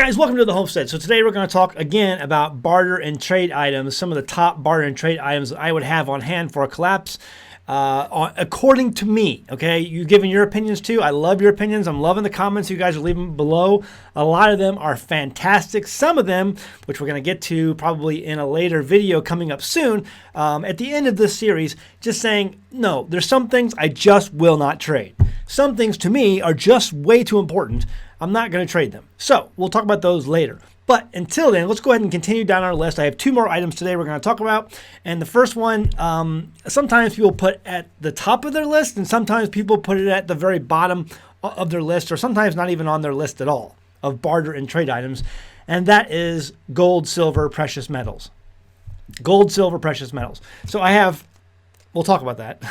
Guys, welcome to the Homestead. So today we're going to talk again about barter and trade items, some of the top barter and trade items that I would have on hand for a collapse, according to me. Okay, you've given your opinions too. I love your opinions. I'm loving the comments you guys are leaving below. A lot of them are fantastic. Some of them, which we're going to get to probably in a later video coming up soon, at the end of this series, just saying, no, there's some things I just will not trade. Some things to me are just way too important. I'm not going to trade them. So we'll talk about those later. But until then, let's go ahead and continue down our list. I have two more items today we're going to talk about. And the first one, sometimes people put at the top of their list, and sometimes people put it at the very bottom of their list, or sometimes not even on their list at all of barter and trade items. And that is gold, silver, precious metals. Gold, silver, precious metals. So we'll talk about that.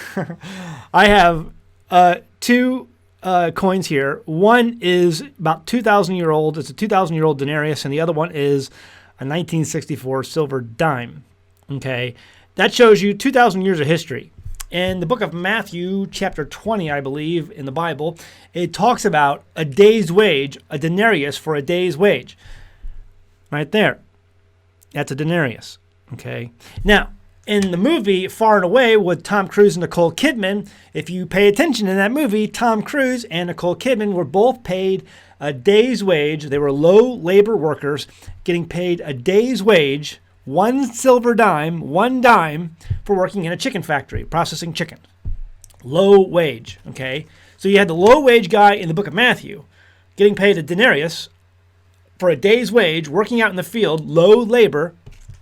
I have two coins here. One is about 2,000 year old. It's a 2,000 year old denarius, and the other one is a 1964 silver dime. Okay, that shows you 2,000 years of history. In the book of Matthew, chapter 20, I believe, in the Bible, it talks about a day's wage, a denarius for a day's wage. Right there. That's a denarius. Okay. Now, in the movie Far and Away with Tom Cruise and Nicole Kidman, if you pay attention in that movie, Tom Cruise and Nicole Kidman were both paid a day's wage. They were low labor workers getting paid a day's wage, one dime for working in a chicken factory, processing chicken. Low wage, okay? So you had the low wage guy in the book of Matthew getting paid a denarius for a day's wage, working out in the field, low labor.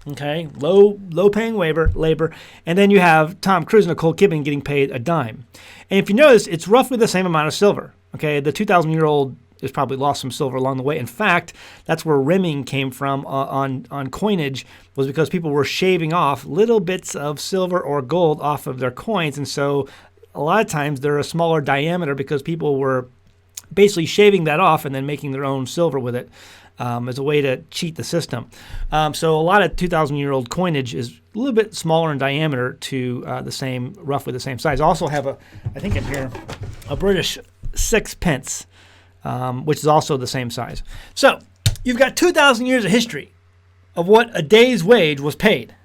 Okay, low paying labor, and then you have Tom Cruise and Nicole Kidman getting paid a dime. And if you notice, it's roughly the same amount of silver. Okay, the 2,000 year old has probably lost some silver along the way. In fact, that's where rimming came from on coinage, was because people were shaving off little bits of silver or gold off of their coins, and so a lot of times they're a smaller diameter because people were basically shaving that off and then making their own silver with it. As a way to cheat the system. So a lot of 2,000 year old coinage is a little bit smaller in diameter to roughly the same size. I also have I think in here, a British sixpence, which is also the same size. So you've got 2,000 years of history of what a day's wage was paid.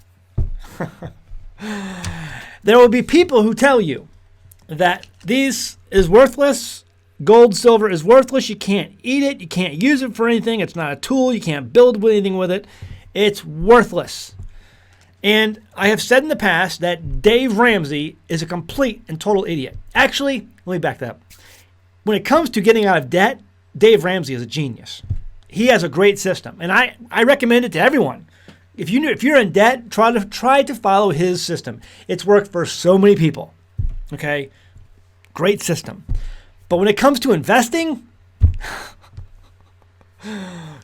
There will be people who tell you that this is worthless. Gold, silver is worthless. You can't eat it. You can't use it for anything. It's not a tool. You can't build anything with it. It's worthless. And I have said in the past that Dave Ramsey is a complete and total idiot. Actually, let me back that up. When it comes to getting out of debt, Dave Ramsey is a genius. He has a great system, and I recommend it to everyone. If you're in debt, try to follow his system. It's worked for so many people. Okay, great system. But when it comes to investing,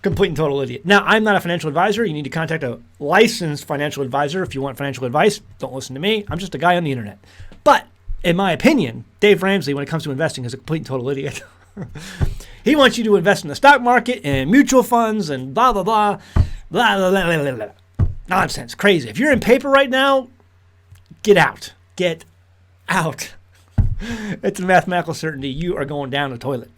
complete and total idiot. Now, I'm not a financial advisor. You need to contact a licensed financial advisor if you want financial advice. Don't listen to me. I'm just a guy on the internet. But in my opinion, Dave Ramsey, when it comes to investing, is a complete and total idiot. He wants you to invest in the stock market and mutual funds and blah, blah, blah, blah, blah, blah, blah, blah. Nonsense. Crazy. If you're in paper right now, get out. Get out. It's a mathematical certainty. You are going down the toilet.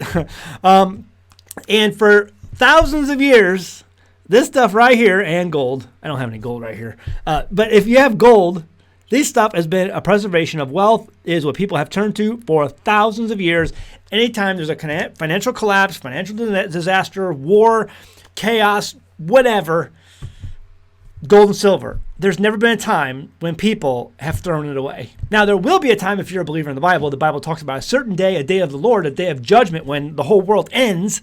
And for thousands of years, this stuff right here and gold, I don't have any gold right here, but if you have gold, this stuff has been a preservation of wealth, is what people have turned to for thousands of years. Anytime there's a financial collapse, financial disaster, war, chaos, whatever, gold and silver. There's never been a time when people have thrown it away. Now, there will be a time, if you're a believer in the Bible talks about a certain day, a day of the Lord, a day of judgment when the whole world ends.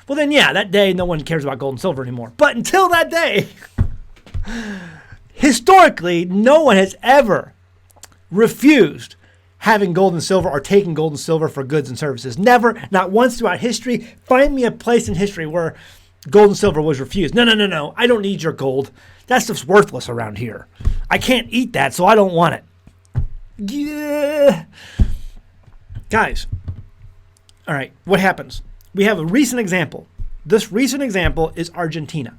Well, then, yeah, that day, no one cares about gold and silver anymore. But until that day, historically, no one has ever refused having gold and silver or taking gold and silver for goods and services. Never, not once throughout history. Find me a place in history where gold and silver was refused. No. I don't need your gold. That stuff's worthless around here. I can't eat that, so I don't want it. Yeah. Guys, all right, what happens? We have a recent example. This recent example is Argentina.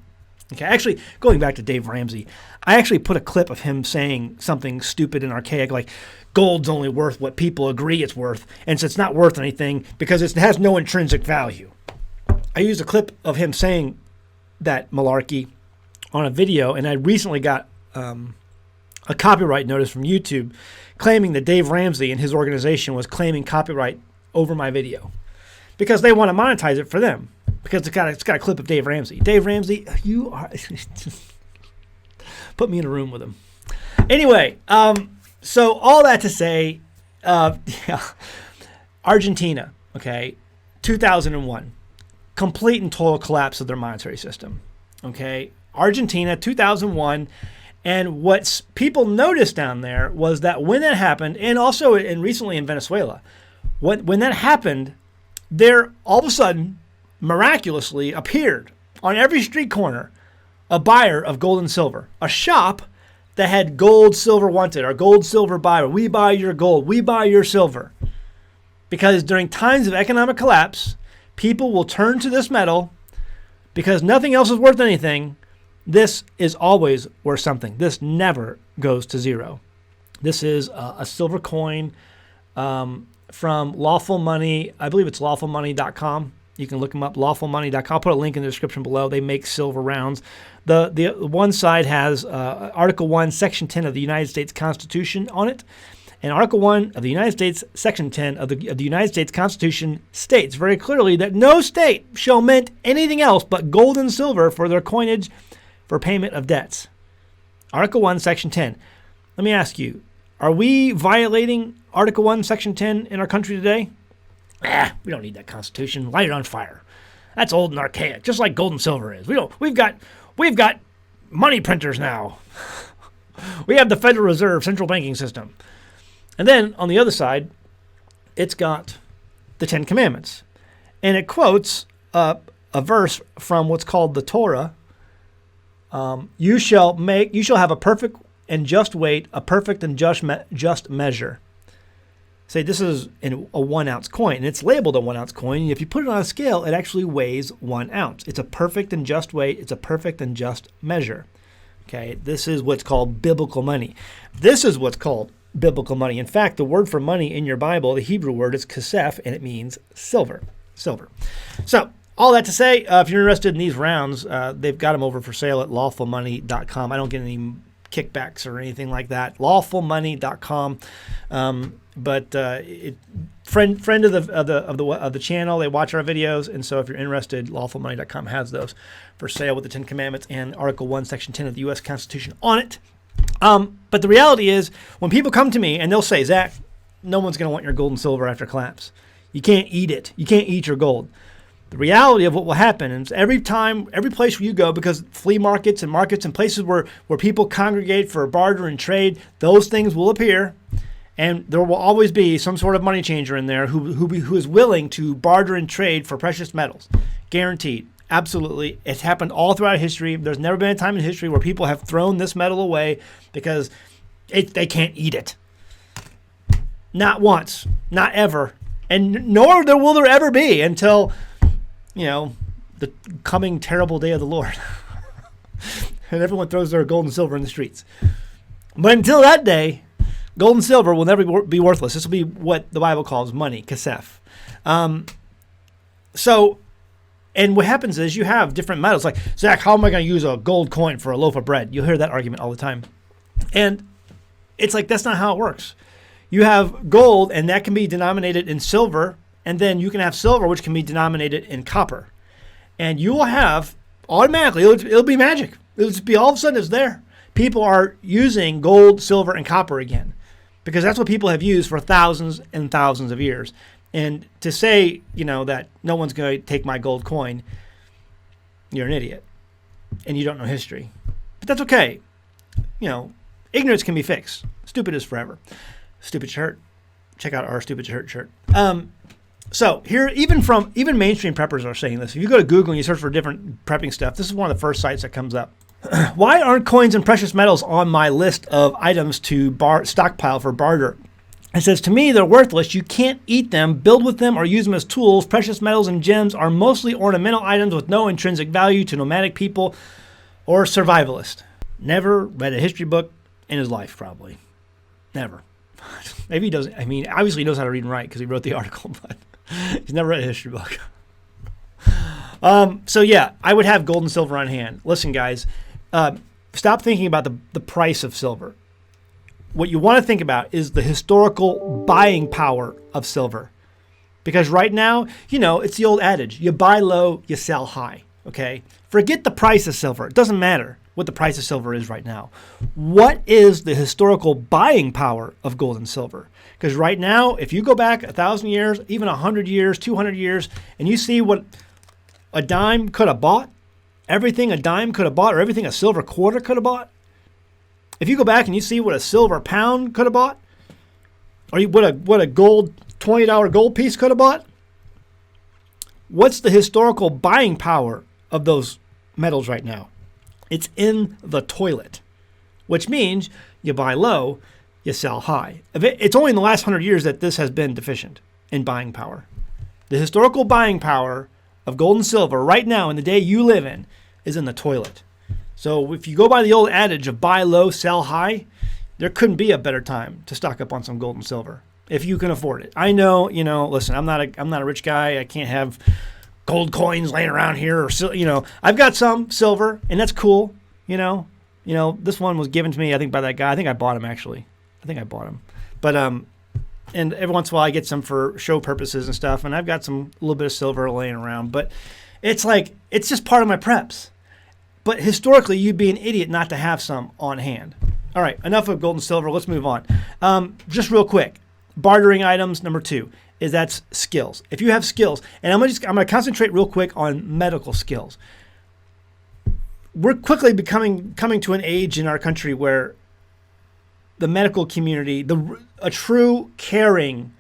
Okay, actually, going back to Dave Ramsey, I actually put a clip of him saying something stupid and archaic like, gold's only worth what people agree it's worth, and so it's not worth anything because it has no intrinsic value. I used a clip of him saying that malarkey on a video, and I recently got a copyright notice from YouTube claiming that Dave Ramsey and his organization was claiming copyright over my video because they want to monetize it for them because it's got a clip of Dave Ramsey. Dave Ramsey, you are put me in a room with him. Anyway, so all that to say, Argentina, okay, 2001, complete and total collapse of their monetary system. Okay, Argentina, 2001. And what people noticed down there was that when that happened, and also recently in Venezuela, when that happened, there all of a sudden, miraculously appeared on every street corner a buyer of gold and silver, a shop that had gold, silver wanted, or gold, silver buyer. We buy your gold, we buy your silver. Because during times of economic collapse, people will turn to this metal because nothing else is worth anything. This is always worth something. This never goes to zero. This is a silver coin from Lawful Money. I believe it's lawfulmoney.com. You can look them up, lawfulmoney.com. I'll put a link in the description below. They make silver rounds. The one side has Article 1, Section 10 of the United States Constitution on it. And Article 1 of the United States, Section 10 of the United States Constitution states very clearly that no state shall mint anything else but gold and silver for their coinage for payment of debts. Article 1, Section 10. Let me ask you, are we violating Article 1, Section 10 in our country today? We don't need that Constitution. Light it on fire. That's old and archaic, just like gold and silver is. We've got money printers now. We have the Federal Reserve central banking system. And then on the other side, it's got the Ten Commandments. And it quotes a verse from what's called the Torah. You shall have a perfect and just weight, a perfect and just measure. Say this is in a 1 ounce coin, and it's labeled a 1 ounce coin. And if you put it on a scale, it actually weighs 1 ounce. It's a perfect and just weight. It's a perfect and just measure. Okay, this is what's called biblical money. This is what's called biblical money. In fact, the word for money in your Bible, the Hebrew word, is kesef, and it means silver. Silver. So all that to say, if you're interested in these rounds, they've got them over for sale at lawfulmoney.com. I don't get any kickbacks or anything like that. Lawfulmoney.com. But friend of the channel, they watch our videos, and so if you're interested, lawfulmoney.com has those for sale with the Ten Commandments and Article 1, Section 10 of the U.S. Constitution on it. But the reality is, when people come to me and they'll say, Zach, no one's going to want your gold and silver after collapse. You can't eat it. You can't eat your gold. The reality of what will happen is every place where you go, because flea markets and places where people congregate for barter and trade, those things will appear. And there will always be some sort of money changer in there who is willing to barter and trade for precious metals. Guaranteed. Absolutely. It's happened all throughout history. There's never been a time in history where people have thrown this metal away because they can't eat it. Not once. Not ever. And nor will there ever be until, the coming terrible day of the Lord. And everyone throws their gold and silver in the streets. But until that day, gold and silver will never be worthless. This will be what the Bible calls money, kesef. And what happens is you have different metals. Like, Zach, how am I going to use a gold coin for a loaf of bread? You'll hear that argument all the time. And it's like, that's not how it works. You have gold, and that can be denominated in silver. And then you can have silver, which can be denominated in copper. And you will have, automatically, it'll be magic. It'll just be all of a sudden it's there. People are using gold, silver, and copper again, because that's what people have used for thousands and thousands of years. And to say, that no one's going to take my gold coin, you're an idiot. And you don't know history. But that's okay. Ignorance can be fixed. Stupid is forever. Stupid shirt. Check out our stupid shirt. So here, even mainstream preppers are saying this. If you go to Google and you search for different prepping stuff, this is one of the first sites that comes up. Why aren't coins and precious metals on my list of items to stockpile for barter? It says, to me, they're worthless. You can't eat them, build with them, or use them as tools. Precious metals and gems are mostly ornamental items with no intrinsic value to nomadic people or survivalists. Never read a history book in his life, probably. Never. Maybe he doesn't. I mean, obviously he knows how to read and write because he wrote the article, but he's never read a history book. So yeah, I would have gold and silver on hand. Listen, guys, stop thinking about the price of silver. What you want to think about is the historical buying power of silver. Because right now, it's the old adage, you buy low, you sell high, okay? Forget the price of silver. It doesn't matter what the price of silver is right now. What is the historical buying power of gold and silver? Because right now, if you go back 1,000 years, even 100 years, 200 years, and you see what a dime could have bought, everything a dime could have bought, or everything a silver quarter could have bought, if you go back and you see what a silver pound could have bought, or what a gold $20 gold piece could have bought, what's the historical buying power of those metals right now? It's in the toilet, which means you buy low, you sell high. It's only in the last 100 years that this has been deficient in buying power. The historical buying power of gold and silver right now in the day you live in is in the toilet. So if you go by the old adage of buy low, sell high, there couldn't be a better time to stock up on some gold and silver if you can afford it. I know, listen, I'm not a rich guy. I can't have gold coins laying around here, or I've got some silver, and that's cool. This one was given to me, I think, by that guy. I think I bought him actually. But and every once in a while I get some for show purposes and stuff, and I've got a little bit of silver laying around. But it's just part of my preps. But historically, you'd be an idiot not to have some on hand. All right, enough of gold and silver. Let's move on. Just real quick, bartering items. Number 2 is that's skills. If you have skills, and I'm gonna concentrate real quick on medical skills. We're quickly coming to an age in our country where the medical community, a true caring,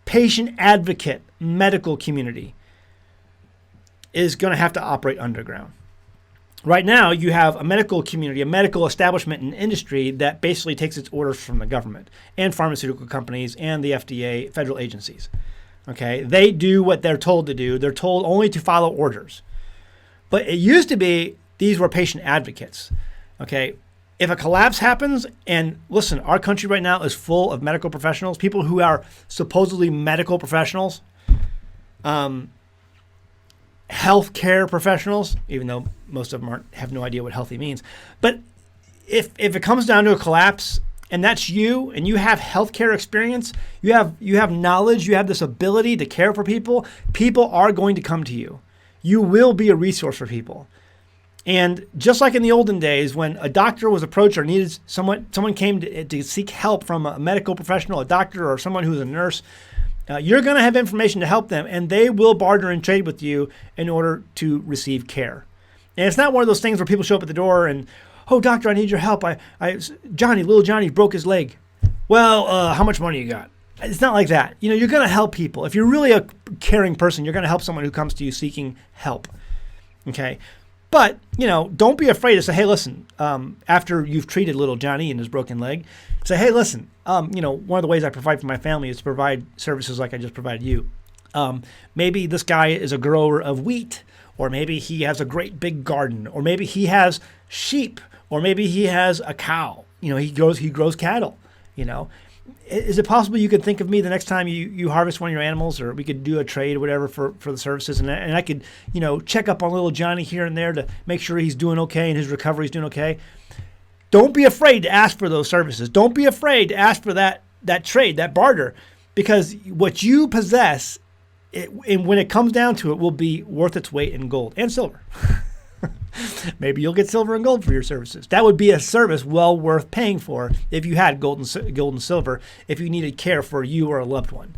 patient advocate medical community, is going to have to operate underground. Right now, you have a medical community, a medical establishment and industry that basically takes its orders from the government and pharmaceutical companies and the FDA, federal agencies. Okay, they do what they're told to do. They're told only to follow orders. But it used to be these were patient advocates. Okay, if a collapse happens, and listen, our country right now is full of medical professionals, people who are supposedly medical professionals, healthcare professionals, even though most of them have no idea what healthy means. But if it comes down to a collapse, and that's you, and you have healthcare experience, you have knowledge, you have this ability to care for people, people are going to come to you. You will be a resource for people. And just like in the olden days, when a doctor was approached or needed someone came to seek help from a medical professional, a doctor, or someone who's a nurse, you're going to have information to help them, and they will barter and trade with you in order to receive care. And it's not one of those things where people show up at the door and, oh, doctor, I need your help. Little Johnny broke his leg. Well, how much money you got? It's not like that. You're going to help people. If you're really a caring person, you're going to help someone who comes to you seeking help. Okay? But, don't be afraid to say, hey, listen, after you've treated little Johnny and his broken leg, say, hey, listen, one of the ways I provide for my family is to provide services like I just provided you. Maybe this guy is a grower of wheat, or maybe he has a great big garden, or maybe he has sheep, or maybe he has a cow. He grows cattle, Is it possible you could think of me the next time you harvest one of your animals, or we could do a trade or whatever for the services, and I could, check up on little Johnny here and there to make sure he's doing okay and his recovery is doing okay. Don't be afraid to ask for those services. Don't be afraid to ask for that trade, that barter, because what you possess, and when it comes down to it, will be worth its weight in gold and silver. Maybe you'll get silver and gold for your services. That would be a service well worth paying for if you had gold and silver, if you needed care for you or a loved one.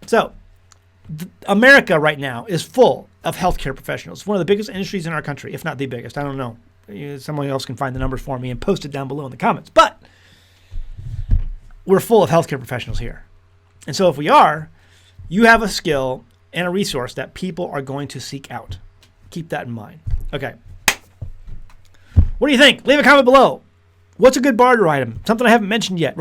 So, America right now is full of healthcare professionals. It's one of the biggest industries in our country, if not the biggest. I don't know. Someone else can find the numbers for me and post it down below in the comments. But we're full of healthcare professionals here. And so if we are, you have a skill and a resource that people are going to seek out. Keep that in mind. Okay. What do you think? Leave a comment below. What's a good barter item? Something I haven't mentioned yet.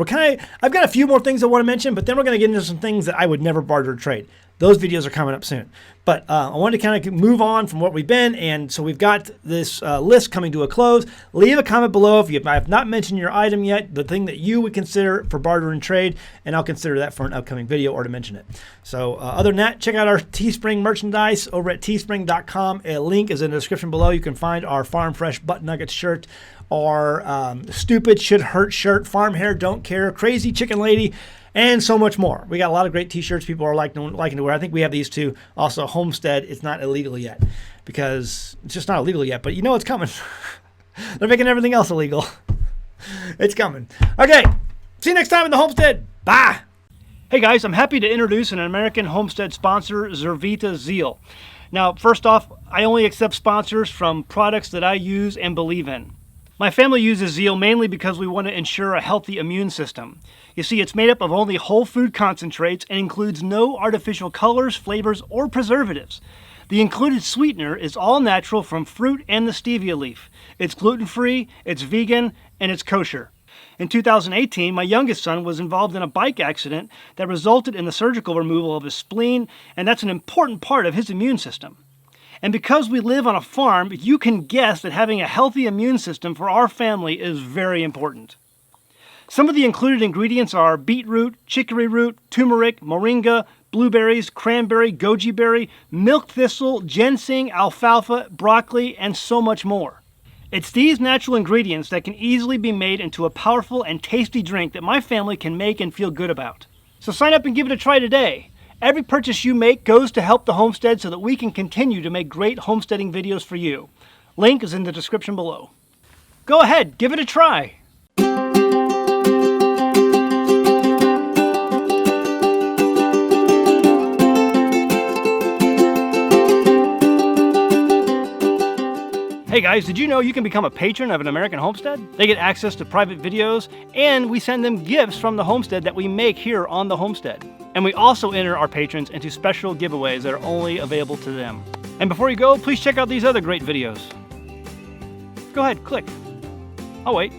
I've got a few more things I want to mention, but then we're going to get into some things that I would never barter or trade. Those videos are coming up soon. But I wanted to kind of move on from what we've been, and so we've got this list coming to a close. Leave a comment below if I have not mentioned your item yet, the thing that you would consider for barter and trade, and I'll consider that for an upcoming video or to mention it. So other than that, check out our Teespring merchandise over at teespring.com. A link is in the description below. You can find our Farm Fresh Butt Nuggets shirt, our Stupid Should Hurt shirt, Farm Hair Don't Care, Crazy Chicken Lady, and so much more. We got a lot of great t-shirts people are liking to wear. I think we have these two. Also, Homestead, it's not illegal yet because it's just not illegal yet, but you know it's coming. They're making everything else illegal. It's coming. Okay, see you next time in the Homestead. Bye. Hey guys, I'm happy to introduce an American Homestead sponsor, Zervita Zeal. Now, first off, I only accept sponsors from products that I use and believe in. My family uses Zeal mainly because we want to ensure a healthy immune system. You see, it's made up of only whole food concentrates and includes no artificial colors, flavors, or preservatives. The included sweetener is all natural from fruit and the stevia leaf. It's gluten-free, it's vegan, and it's kosher. In 2018, my youngest son was involved in a bike accident that resulted in the surgical removal of his spleen, and that's an important part of his immune system. And because we live on a farm, you can guess that having a healthy immune system for our family is very important. Some of the included ingredients are beetroot, chicory root, turmeric, moringa, blueberries, cranberry, goji berry, milk thistle, ginseng, alfalfa, broccoli, and so much more. It's these natural ingredients that can easily be made into a powerful and tasty drink that my family can make and feel good about. So sign up and give it a try today. Every purchase you make goes to help the homestead so that we can continue to make great homesteading videos for you. Link is in the description below. Go ahead, give it a try. Hey guys, did you know you can become a patron of an American Homestead? They get access to private videos, and we send them gifts from the homestead that we make here on the homestead. And we also enter our patrons into special giveaways that are only available to them. And before you go, please check out these other great videos. Go ahead, click. Oh wait.